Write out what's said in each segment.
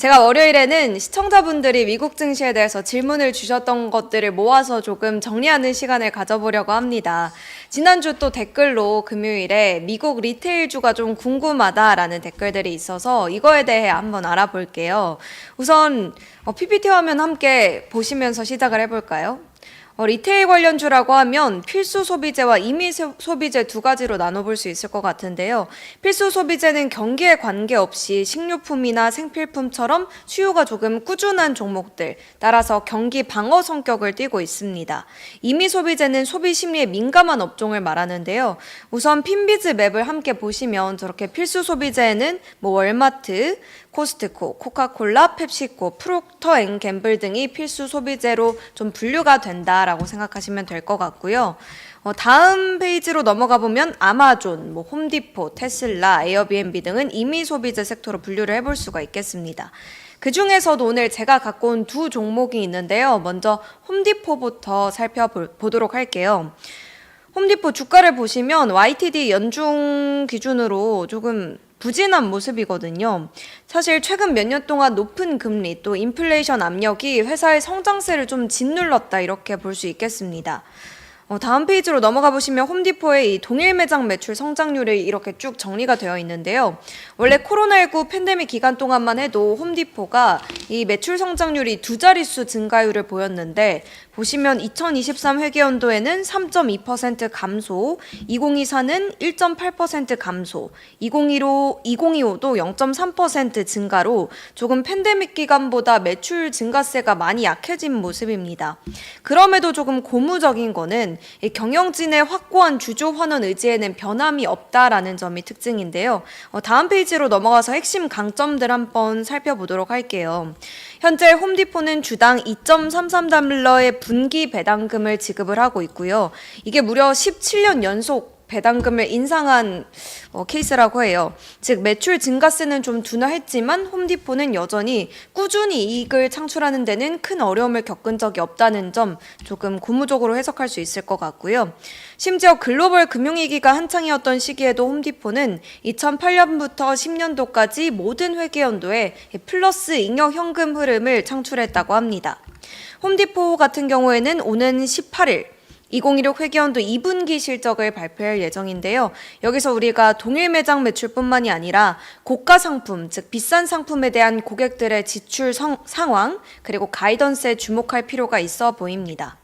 제가 월요일에는 시청자분들이 미국 증시에 대해서 질문을 주셨던 것들을 모아서 조금 정리하는 시간을 가져보려고 합니다. 지난주 또 댓글로 금요일에 미국 리테일주가 좀 궁금하다라는 댓글들이 있어서 이거에 대해 한번 알아볼게요. 우선 PPT 화면 함께 보시면서 시작을 해볼까요? 리테일 관련주라고 하면 필수 소비재와 임의 소비재 두 가지로 나눠볼 수 있을 것 같은데요. 필수 소비재는 경기에 관계없이 식료품이나 생필품처럼 수요가 조금 꾸준한 종목들, 따라서 경기 방어 성격을 띠고 있습니다. 임의 소비재는 소비 심리에 민감한 업종을 말하는데요. 우선 핀비즈 맵을 함께 보시면 저렇게 필수 소비재에는 월마트, 코스트코, 코카콜라, 펩시코, 프록터 앤 갬블 등이 필수 소비재로 좀 분류가 된다라고 생각하시면 될 것 같고요. 다음 페이지로 넘어가 보면 아마존, 홈디포, 테슬라, 에어비앤비 등은 임의 소비재 섹터로 분류를 해볼 수가 있겠습니다. 그 중에서도 오늘 제가 갖고 온 두 종목이 있는데요. 먼저 홈디포부터 살펴보도록 할게요. 홈디포 주가를 보시면 YTD 연중 기준으로 조금 부진한 모습이거든요. 사실 최근 몇 년 동안 높은 금리 또 인플레이션 압력이 회사의 성장세를 좀 짓눌렀다 이렇게 볼 수 있겠습니다. 다음 페이지로 넘어가 보시면 홈디포의 이 동일 매장 매출 성장률이 이렇게 쭉 정리가 되어 있는데요. 원래 코로나19 팬데믹 기간 동안만 해도 홈디포가 이 매출 성장률이 두 자릿수 증가율을 보였는데 보시면 2023 회계연도에는 3.2% 감소, 2024는 1.8% 감소, 2025도 0.3% 증가로 조금 팬데믹 기간보다 매출 증가세가 많이 약해진 모습입니다. 그럼에도 조금 고무적인 거는 이 경영진의 확고한 주주 환원 의지에는 변함이 없다라는 점이 특징인데요. 다음 페이지로 넘어가서 핵심 강점들 한번 살펴보도록 할게요. 현재 홈디포는 주당 2.33달러의 분기 배당금을 지급을 하고 있고요. 이게 무려 17년 연속 배당금을 인상한 케이스라고 해요. 즉 매출 증가세는 좀 둔화했지만 홈디포는 여전히 꾸준히 이익을 창출하는 데는 큰 어려움을 겪은 적이 없다는 점 조금 고무적으로 해석할 수 있을 것 같고요. 심지어 글로벌 금융위기가 한창이었던 시기에도 홈디포는 2008년부터 10년도까지 모든 회계연도에 플러스 잉여 현금 흐름을 창출했다고 합니다. 홈디포 같은 경우에는 오는 18일 2016 회계연도 2분기 실적을 발표할 예정인데요. 여기서 우리가 동일 매장 매출뿐만이 아니라 고가 상품, 즉 비싼 상품에 대한 고객들의 지출 상황, 그리고 가이던스에 주목할 필요가 있어 보입니다.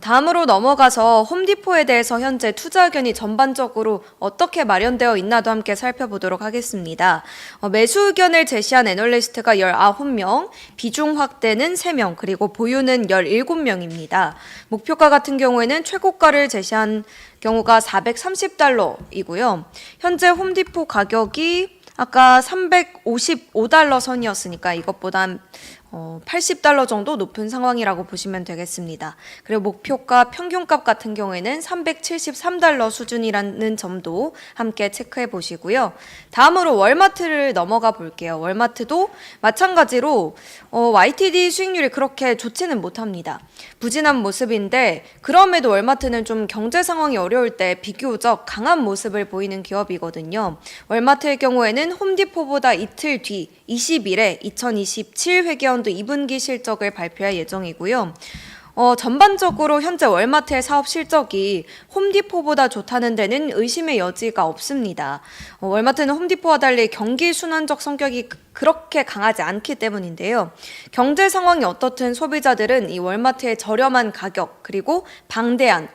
다음으로 넘어가서 홈디포에 대해서 현재 투자 의견이 전반적으로 어떻게 마련되어 있나도 함께 살펴보도록 하겠습니다. 매수 의견을 제시한 애널리스트가 19명, 비중 확대는 3명, 그리고 보유는 17명입니다. 목표가 같은 경우에는 최고가를 제시한 경우가 430달러이고요. 현재 홈디포 가격이 아까 355달러 선이었으니까 이것보다 80달러 정도 높은 상황이라고 보시면 되겠습니다. 그리고 목표가 평균값 같은 경우에는 373달러 수준이라는 점도 함께 체크해 보시고요. 다음으로 월마트를 넘어가 볼게요. 월마트도 마찬가지로 YTD 수익률이 그렇게 좋지는 못합니다. 부진한 모습인데 그럼에도 월마트는 좀 경제 상황이 어려울 때 비교적 강한 모습을 보이는 기업이거든요. 월마트의 경우에는 홈디포보다 이틀 뒤 20일에 2027 회계연도 2분기 실적을 발표할 예정이고요. 전반적으로 현재 월마트의 사업 실적이 홈디포보다 좋다는 데는 의심의 여지가 없습니다. 월마트는 홈디포와 달리 경기 순환적 성격이 그렇게 강하지 않기 때문인데요. 경제 상황이 어떻든 소비자들은 이 월마트의 저렴한 가격 그리고 방대한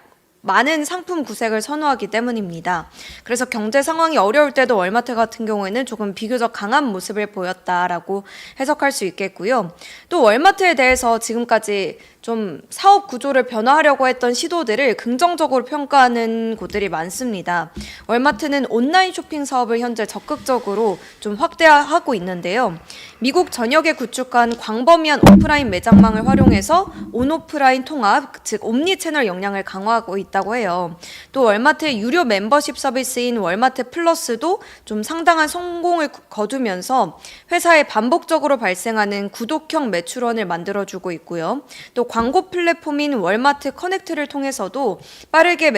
많은 상품 구색을 선호하기 때문입니다. 그래서 경제 상황이 어려울 때도 월마트 같은 경우에는 조금 비교적 강한 모습을 보였다라고 해석할 수 있겠고요. 또 월마트에 대해서 지금까지 좀 사업 구조를 변화하려고 했던 시도들을 긍정적으로 평가하는 곳들이 많습니다. 월마트는 온라인 쇼핑 사업을 현재 적극적으로 좀 확대하고 있는데요. 미국 전역에 구축한 광범위한 오프라인 매장망을 활용해서 온오프라인 통합, 즉 옴니 채널 역량을 강화하고 있다고 해요. 또 월마트의 유료 멤버십 서비스인 월마트 플러스도 좀 상당한 성공을 거두면서 회사에 반복적으로 발생하는 구독형 매출원을 만들어주고 있고요. 또 광고 플랫폼인 월마트 커넥트를 통해서도 빠르게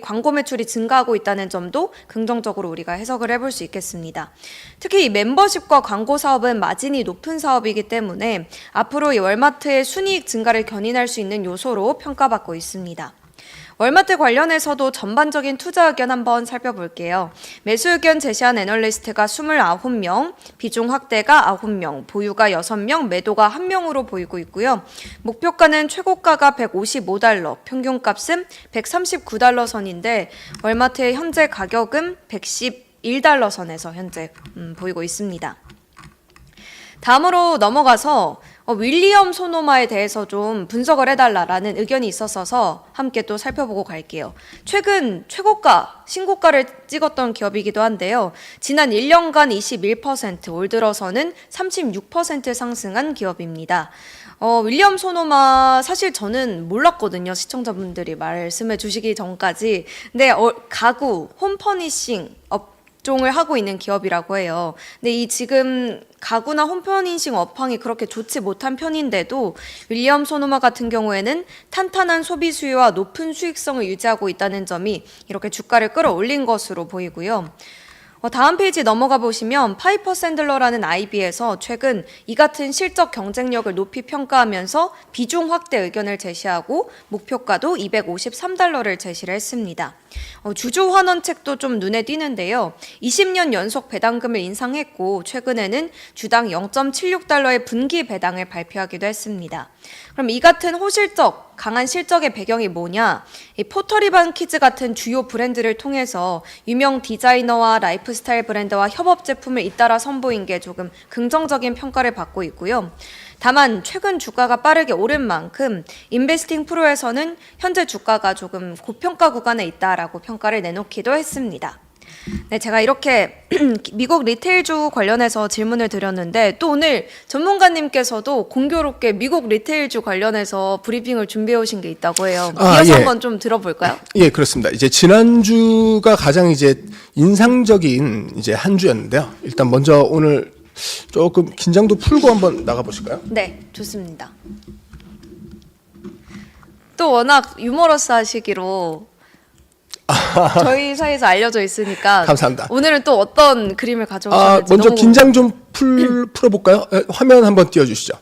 광고 매출이 증가하고 있다는 점도 긍정적으로 우리가 해석을 해볼 수 있겠습니다. 특히 이 멤버십과 광고 사업은 마진이 높은 사업이기 때문에 앞으로 이 월마트의 순이익 증가를 견인할 수 있는 요소로 평가받고 있습니다. 월마트 관련해서도 전반적인 투자 의견 한번 살펴볼게요. 매수 의견 제시한 애널리스트가 29명, 비중 확대가 9명, 보유가 6명, 매도가 1명으로 보이고 있고요. 목표가는 최고가가 155달러, 평균값은 139달러 선인데 월마트의 현재 가격은 111달러 선에서 현재 보이고 있습니다. 다음으로 넘어가서 윌리엄 소노마에 대해서 좀 분석을 해달라라는 의견이 있었어서 함께 또 살펴보고 갈게요. 최근 신고가를 찍었던 기업이기도 한데요. 지난 1년간 21%, 올 들어서는 36% 상승한 기업입니다. 윌리엄 소노마 사실 저는 몰랐거든요. 시청자분들이 말씀해 주시기 전까지. 근데 가구, 홈퍼니싱 업종을 하고 있는 기업이라고 해요. 근데 이 지금 가구나 홈퍼니싱 업황이 그렇게 좋지 못한 편인데도 윌리엄 소노마 같은 경우에는 탄탄한 소비 수요와 높은 수익성을 유지하고 있다는 점이 이렇게 주가를 끌어올린 것으로 보이고요. 다음 페이지 넘어가 보시면 파이퍼 샌들러라는 IB에서 최근 이 같은 실적 경쟁력을 높이 평가하면서 비중 확대 의견을 제시하고 목표가도 253달러를 제시를 했습니다. 주주 환원책도 좀 눈에 띄는데요. 20년 연속 배당금을 인상했고 최근에는 주당 0.76달러의 분기 배당을 발표하기도 했습니다. 그럼 이 같은 호실적, 강한 실적의 배경이 뭐냐? 이 포터리반 키즈 같은 주요 브랜드를 통해서 유명 디자이너와 라이프스타일 브랜드와 협업 제품을 잇따라 선보인 게 조금 긍정적인 평가를 받고 있고요. 다만 최근 주가가 빠르게 오른 만큼 인베스팅 프로에서는 현재 주가가 조금 고평가 구간에 있다라고 평가를 내놓기도 했습니다. 네, 제가 이렇게 미국 리테일주 관련해서 질문을 드렸는데 또 오늘 전문가님께서도 공교롭게 미국 리테일주 관련해서 브리핑을 준비해 오신 게 있다고 해요. 이어서 한번 좀 들어볼까요? 예, 그렇습니다. 이제 지난주가 가장 이제 인상적인 이제 한 주였는데요. 일단 먼저 오늘 조금 긴장도 풀고 한번 나가 보실까요? 네, 좋습니다. 또 워낙 유머러스 하시기로 저희 사이에서 알려져 있으니까 감사합니다. 오늘은 또 어떤 그림을 가져오셨는지 먼저 너무 긴장 좀 풀어볼까요? 화면 한번 띄워주시죠.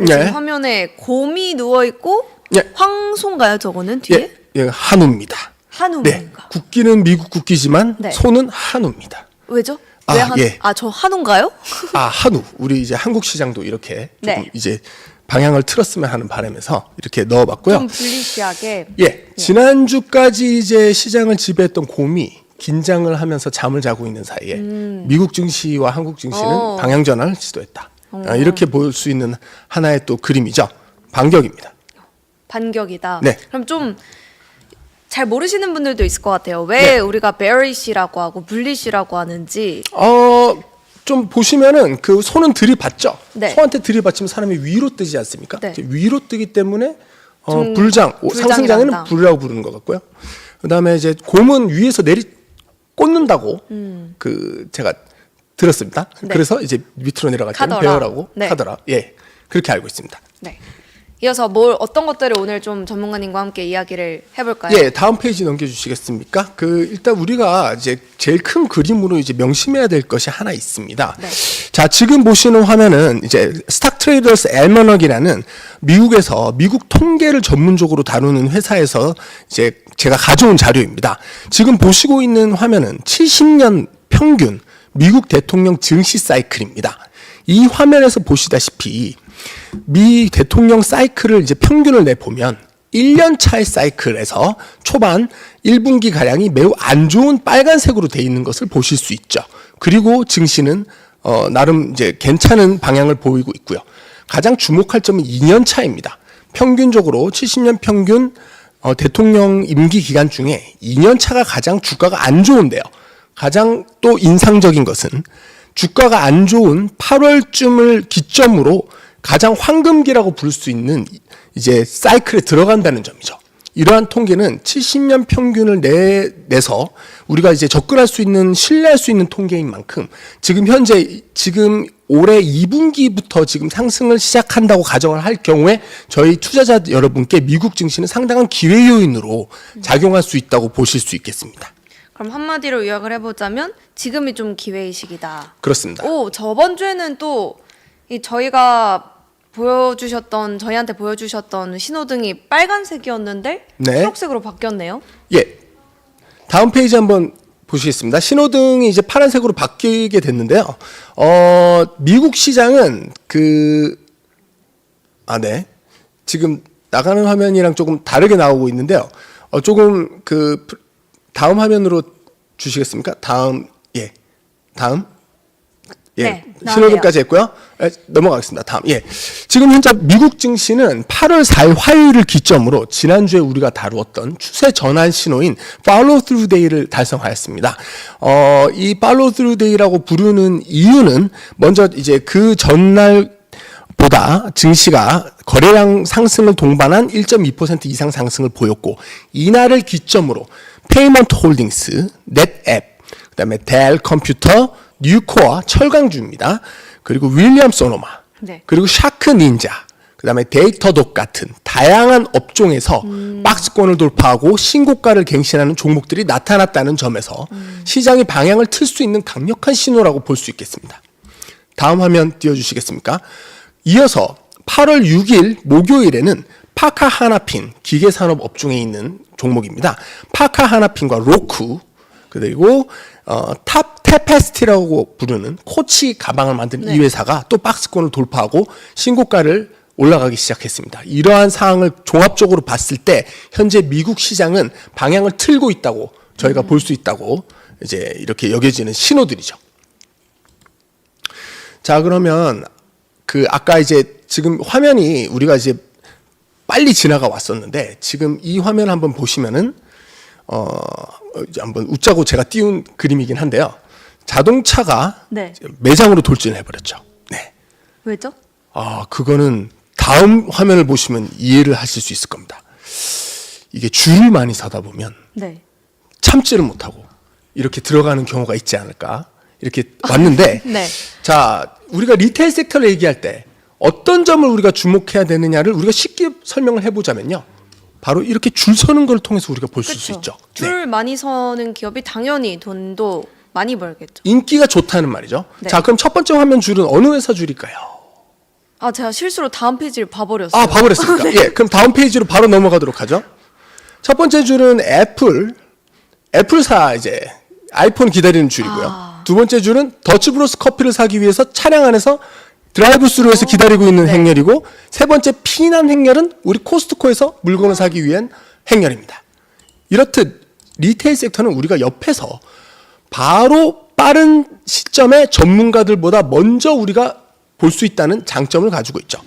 지금 화면에 곰이 누워 있고 황소인가요? 저거는 뒤에? 한우입니다. 한우인가? 네, 국기는 미국 국기지만 네. 소는 한우입니다. 왜죠? 왜 한우? 저 한우인가요? 한우. 우리 이제 한국 시장도 이렇게 조금 네. 이제 방향을 틀었으면 하는 바람에서 이렇게 넣어봤고요. 좀 불리시하게. 지난주까지 이제 시장을 지배했던 곰이 긴장을 하면서 잠을 자고 있는 사이에 미국 증시와 한국 증시는 방향 전환을 시도했다. 이렇게 볼 수 있는 하나의 또 그림이죠. 반격입니다. 반격이다. 네. 그럼 좀 잘 모르시는 분들도 있을 것 같아요. 왜 우리가 bearish라고 하고 bulish라고 하는지. 좀 보시면은 그 손은 들이받죠. 네. 소한테 들이받치면 사람이 위로 뜨지 않습니까? 네. 위로 뜨기 때문에 상승장에는 불이라고 부르는 것 같고요. 그다음에 이제 곰은 위에서 꽂는다고 제가 들었습니다. 네. 그래서 이제 밑으로 내려갈 때는 베어라고 하더라. 그렇게 알고 있습니다. 네. 이어서 어떤 것들을 오늘 좀 전문가님과 함께 이야기를 해볼까요? 다음 페이지 넘겨주시겠습니까? 일단 우리가 이제 제일 큰 그림으로 이제 명심해야 될 것이 하나 있습니다. 네. 자, 지금 보시는 화면은 이제 스탁 트레이더스 알머넌이라는 미국에서 미국 통계를 전문적으로 다루는 회사에서 이제 제가 가져온 자료입니다. 지금 보시고 있는 화면은 70년 평균 미국 대통령 증시 사이클입니다. 이 화면에서 보시다시피 미 대통령 사이클을 이제 평균을 내보면 1년 차의 사이클에서 초반 1분기 가량이 매우 안 좋은 빨간색으로 돼 있는 것을 보실 수 있죠. 그리고 증시는 나름 이제 괜찮은 방향을 보이고 있고요. 가장 주목할 점은 2년 차입니다. 평균적으로 70년 평균 대통령 임기 기간 중에 2년 차가 가장 주가가 안 좋은데요. 가장 또 인상적인 것은 주가가 안 좋은 8월쯤을 기점으로 가장 황금기라고 부를 수 있는 이제 사이클에 들어간다는 점이죠. 이러한 통계는 70년 평균을 내서 우리가 이제 접근할 수 있는 신뢰할 수 있는 통계인 만큼 지금 올해 2분기부터 지금 상승을 시작한다고 가정을 할 경우에 저희 투자자 여러분께 미국 증시는 상당한 기회 요인으로 작용할 수 있다고 보실 수 있겠습니다. 그럼 한마디로 요약을 해보자면 지금이 좀 기회의 시기다. 그렇습니다. 저번 주에는 또 이 저희한테 보여주셨던 신호등이 빨간색이었는데 네. 초록색으로 바뀌었네요. 예. 다음 페이지 한번 보시겠습니다. 신호등이 이제 파란색으로 바뀌게 됐는데요. 미국 시장은 네. 지금 나가는 화면이랑 조금 다르게 나오고 있는데요. 조금 다음 화면으로 주시겠습니까? 다음. 네, 신호등까지 했고요. 넘어가겠습니다. 다음. 지금 현재 미국 증시는 8월 4일 화요일을 기점으로 지난주에 우리가 다루었던 추세 전환 신호인 follow through day를 달성하였습니다. 이 follow through day라고 부르는 이유는 먼저 이제 그 전날 보다 증시가 거래량 상승을 동반한 1.2% 이상 상승을 보였고 이날을 기점으로 페이먼트 홀딩스, 넷앱, 그다음에 델 컴퓨터, 뉴코어, 철강주입니다. 그리고 윌리엄 소노마, 네. 그리고 샤크 닌자, 그다음에 데이터독 같은 다양한 업종에서 박스권을 돌파하고 신고가를 갱신하는 종목들이 나타났다는 점에서 시장의 방향을 틀 수 있는 강력한 신호라고 볼 수 있겠습니다. 다음 화면 띄워주시겠습니까? 이어서 8월 6일 목요일에는 파카 하나핀, 기계산업 업종에 있는 종목입니다. 파카 하나핀과 로쿠, 그리고 테페스티라고 부르는 코치 가방을 만든 이 회사가 또 박스권을 돌파하고 신고가를 올라가기 시작했습니다. 이러한 사항을 종합적으로 봤을 때 현재 미국 시장은 방향을 틀고 있다고 저희가 볼 수 있다고 이제 이렇게 여겨지는 신호들이죠. 자, 그러면 아까 이제 지금 화면이 우리가 이제 빨리 지나가 왔었는데 지금 이 화면 한번 보시면은 이제 한번 웃자고 제가 띄운 그림이긴 한데요. 자동차가 네. 매장으로 돌진을 해버렸죠. 네. 왜죠? 그거는 다음 화면을 보시면 이해를 하실 수 있을 겁니다. 이게 줄을 많이 서다 보면 네. 참지를 못하고 이렇게 들어가는 경우가 있지 않을까 이렇게 왔는데 네. 자, 우리가 리테일 섹터를 얘기할 때 어떤 점을 우리가 주목해야 되느냐를 우리가 쉽게 설명을 해보자면요. 바로 이렇게 줄 서는 걸 통해서 우리가 볼 수 있죠. 줄 많이 서는 기업이 당연히 돈도 많이 벌겠죠. 인기가 좋다는 말이죠. 네. 자, 그럼 첫 번째 화면 줄은 어느 회사 줄일까요? 제가 실수로 다음 페이지를 봐버렸어요. 봐버렸습니까? 네. 예, 그럼 다음 페이지로 바로 넘어가도록 하죠. 첫 번째 줄은 애플사 이제 아이폰 기다리는 줄이고요. 두 번째 줄은 더치브로스 커피를 사기 위해서 차량 안에서 드라이브스루에서 기다리고 있는 행렬이고 세 번째 피난 행렬은 우리 코스트코에서 물건을 사기 위한 행렬입니다. 이렇듯 리테일 섹터는 우리가 옆에서 바로 빠른 시점에 전문가들보다 먼저 우리가 볼 수 있다는 장점을 가지고 있죠.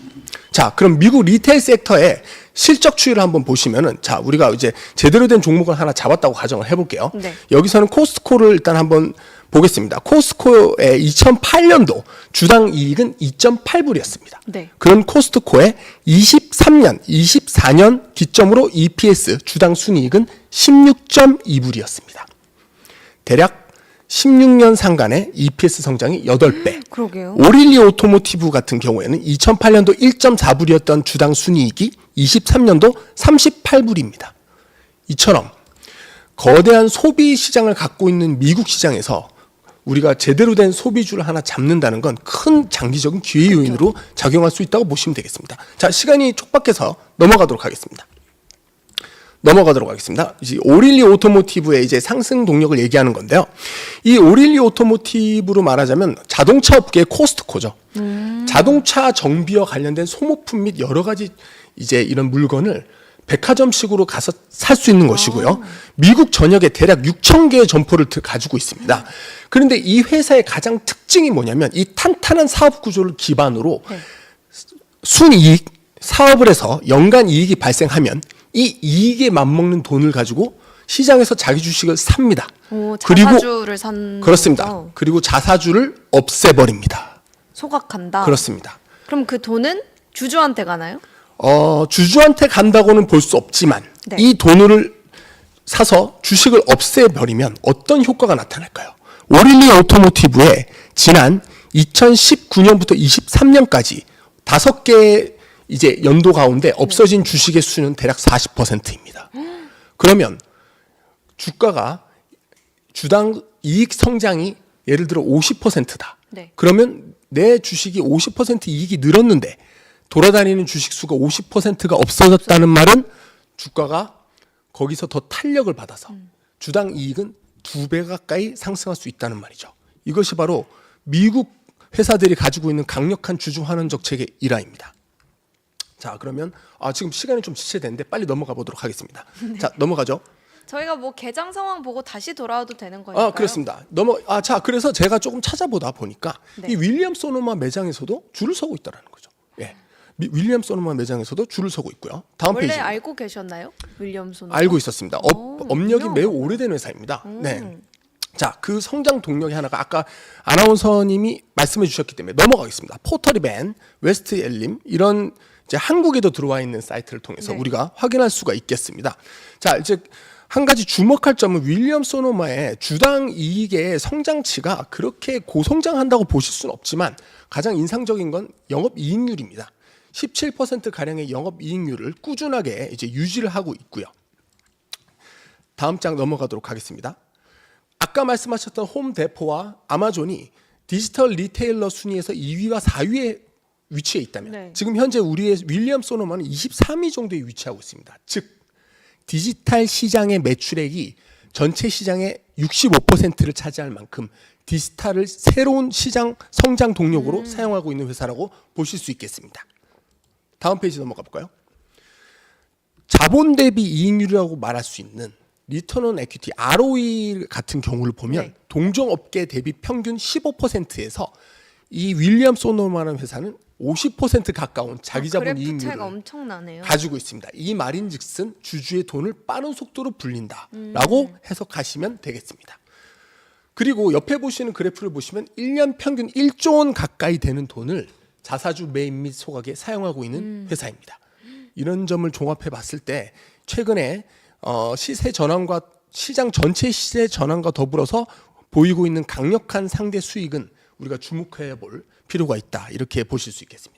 자, 그럼 미국 리테일 섹터의 실적 추이를 한번 보시면은 자, 우리가 이제 제대로 된 종목을 하나 잡았다고 가정을 해볼게요. 네. 여기서는 코스트코를 일단 한번 보겠습니다. 코스트코의 2008년도 주당 이익은 2.8불이었습니다. 네. 그런 코스트코의 24년 기점으로 EPS 주당 순이익은 16.2불이었습니다. 대략 16년 상간의 EPS 성장이 8배. 그러게요. 오릴리 오토모티브 같은 경우에는 2008년도 1.4불이었던 주당 순이익이 23년도 38불입니다. 이처럼 거대한 소비 시장을 갖고 있는 미국 시장에서 우리가 제대로 된 소비주를 하나 잡는다는 건 큰 장기적인 기회 요인으로 작용할 수 있다고 보시면 되겠습니다. 자, 시간이 촉박해서 넘어가도록 하겠습니다. 이제 오릴리 오토모티브의 이제 상승 동력을 얘기하는 건데요. 이 오릴리 오토모티브로 말하자면 자동차 업계의 코스트코죠. 자동차 정비와 관련된 소모품 및 여러 가지 이제 이런 물건을 백화점식으로 가서 살 수 있는 것이고요. 미국 전역에 대략 6,000개의 점포를 가지고 있습니다. 그런데 이 회사의 가장 특징이 뭐냐면 이 탄탄한 사업 구조를 기반으로 순이익 사업을 해서 연간 이익이 발생하면 이 이익에 맞먹는 돈을 가지고 시장에서 자기 주식을 삽니다. 자사주를 산 그렇습니다. 거죠? 그리고 자사주를 없애버립니다. 소각한다. 그렇습니다. 그럼 그 돈은 주주한테 가나요? 주주한테 간다고는 볼 수 없지만 네. 이 돈을 사서 주식을 없애버리면 어떤 효과가 나타날까요? 오릴리 오토모티브의 지난 2019년부터 23년까지 5개의 이제 연도 가운데 없어진 주식의 수는 대략 40%입니다. 그러면 주가가 주당 이익 성장이 예를 들어 50%다. 네. 그러면 내 주식이 50% 이익이 늘었는데 돌아다니는 주식 수가 50%가 없어졌다는 말은 주가가 거기서 더 탄력을 받아서 주당 이익은 2배 가까이 상승할 수 있다는 말이죠. 이것이 바로 미국 회사들이 가지고 있는 강력한 주주 환원 정책의 일환입니다. 자, 그러면 지금 시간이 좀 지체되는데 빨리 넘어가 보도록 하겠습니다. 자, 넘어가죠. 저희가 뭐 개장 상황 보고 다시 돌아와도 되는 거니까요. 그렇습니다. 자, 그래서 제가 조금 찾아보다 보니까 네. 이 윌리엄 소노만 매장에서도 줄을 서고 있다라는 거죠. 예. 윌리엄 소노만 매장에서도 줄을 서고 있고요. 다음 원래 페이지. 알고 계셨나요? 윌리엄 손. 알고 있었습니다. 업력이 유명하구나. 매우 오래된 회사입니다. 네. 자, 그 성장 동력이 하나가 아까 아나운서님이 말씀해 주셨기 때문에 넘어가겠습니다. 포터리밴, 웨스트 엘림 이런 이제 한국에도 들어와 있는 사이트를 통해서 네. 우리가 확인할 수가 있겠습니다. 자, 이제 한 가지 주목할 점은 윌리엄 소노마의 주당 이익의 성장치가 그렇게 고성장한다고 보실 수는 없지만 가장 인상적인 건 영업 이익률입니다. 17% 가량의 영업 이익률을 꾸준하게 이제 유지를 하고 있고요. 다음 장 넘어가도록 하겠습니다. 아까 말씀하셨던 홈데포와 아마존이 디지털 리테일러 순위에서 2위와 4위에 위치해 있다면 네. 지금 현재 우리의 윌리엄 소노만은 23위 정도에 위치하고 있습니다. 즉 디지털 시장의 매출액이 전체 시장의 65%를 차지할 만큼 디지털을 새로운 시장 성장 동력으로 사용하고 있는 회사라고 보실 수 있겠습니다. 다음 페이지 넘어가 볼까요? 자본 대비 이익률이라고 말할 수 있는 리턴 온 에퀴티 ROE 같은 경우를 보면 네. 동종 업계 대비 평균 15%에서 이 윌리엄 소노만한 회사는 50% 가까운 자기 자본 그래프 이익률을 차이가 엄청나네요. 가지고 있습니다. 이 말인즉슨 주주의 돈을 빠른 속도로 불린다라고 해석하시면 되겠습니다. 그리고 옆에 보시는 그래프를 보시면 1년 평균 1조 원 가까이 되는 돈을 자사주 매입 및 소각에 사용하고 있는 회사입니다. 이런 점을 종합해 봤을 때 최근에 시세 전환과 시장 전체 시세 전환과 더불어서 보이고 있는 강력한 상대 수익은 우리가 주목해 볼 필요가 있다. 이렇게 보실 수 있겠습니다.